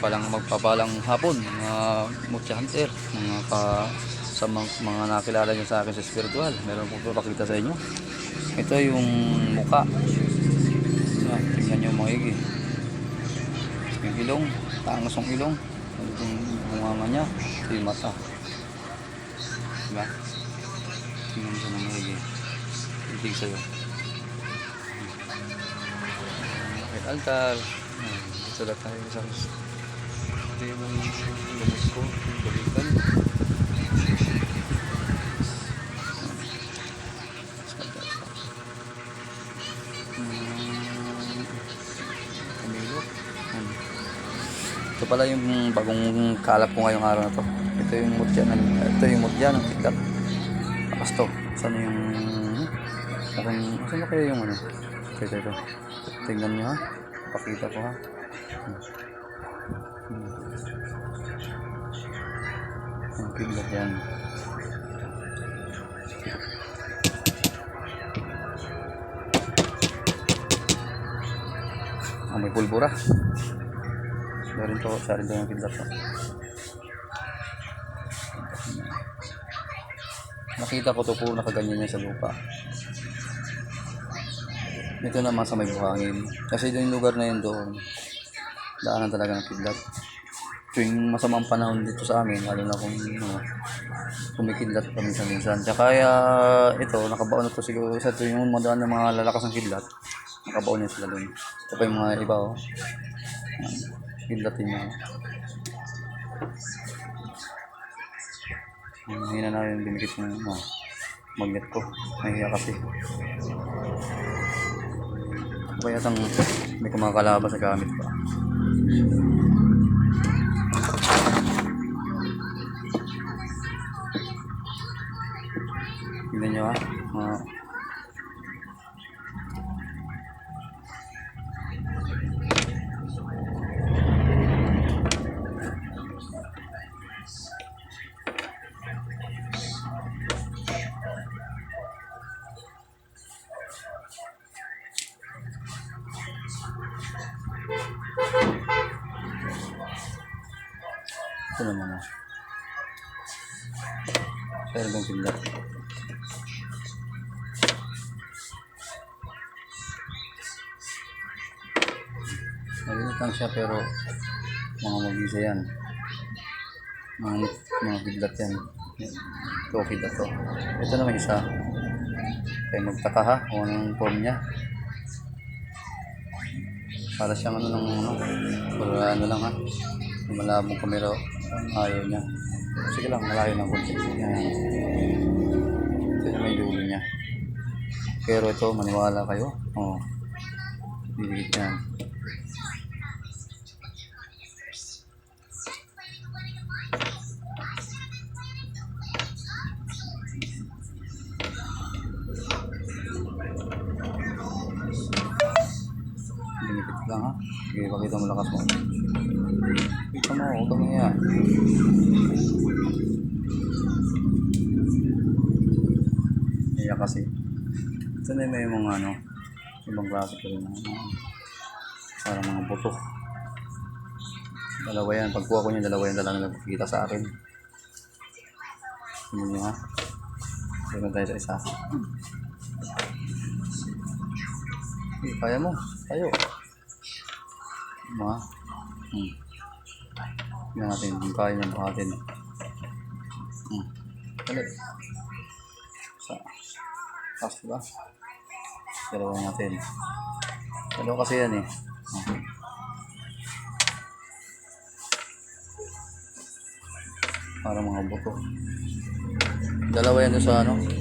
Magpapalang hapon mga Mutya Hunter, sa mga nakilala nyo sa akin sa spiritual. Meron kong papakita sa inyo. Ito yung muka. Tingnan nyo maigi. Yung ilong, taangas ng ilong. Ano yung bunganga niya? Ito yung mata. Diba? Tingnan nyo na maigi. Tintig sa'yo. Kahit altar. Dito na tayo sa ito yung lumos ko, yung balikan. Kamilo. Ito pala yung bagong kalap ko ngayong araw na to. Ito yung mutya ng kidlat. Tapos to, saan yung saan kaya yung ano? Ito. Tingnan nyo ha. Pakita ko ha. Ang kidlat yan. May pulbura. Sa rin to yung kidlat to. Nakita ko to po nakaganyan niya sa lupa. Ito naman sa may buhangin. Kasi yung lugar na yun doon, daanan talaga ng kidlat. Tuwing masamang panahon dito sa amin, lalo na kung kumikidlat paminsan-minsan. Kaya ito, nakabaon na to siguro. Isa ito yung madaan ng mga lalakas ng kidlat. Nakabaon niya sila doon. Ito pa yung mga iba oh. Kidlatin niya. Hina na yung dinikit ng magnet ko. Nahiya kasi. Kaya may kumakalabas sa gamit pa. Tignan nyo ha. Ito naman ha. Pero bang kidlat. Maliit lang siya pero mga mabisa yan. Mga kidlat yan. Ito kidlat to. Ito naman isa. Kaya magtaka ha kung anong form niya. Para siyang para lang ha. Malabong kamera, ayaw niya. Sige lang, malayo ng konti. Ito na may dulo niya. Pero ito, maniwala kayo. Bibilit yan. Binipit lang ha. Sige, pakita mo lakas mo. Kita mo, huwag kami yan. Iya kasi. Ito na may mga ibang klase ko rin. Parang mga buto. Dalawa yan. Pagkuha ko niya, dalawa yan talagang nagpakita sa akin. Hindi nyo ha. Tignan tayo sa isa. Kaya mo. Tayo. Diba? Tignan natin kung kaya niya buhatin. Ulit. Taas diba? Dalawa natin. Dalawa kasi yan eh. Para mga buto. Dalawa yan sa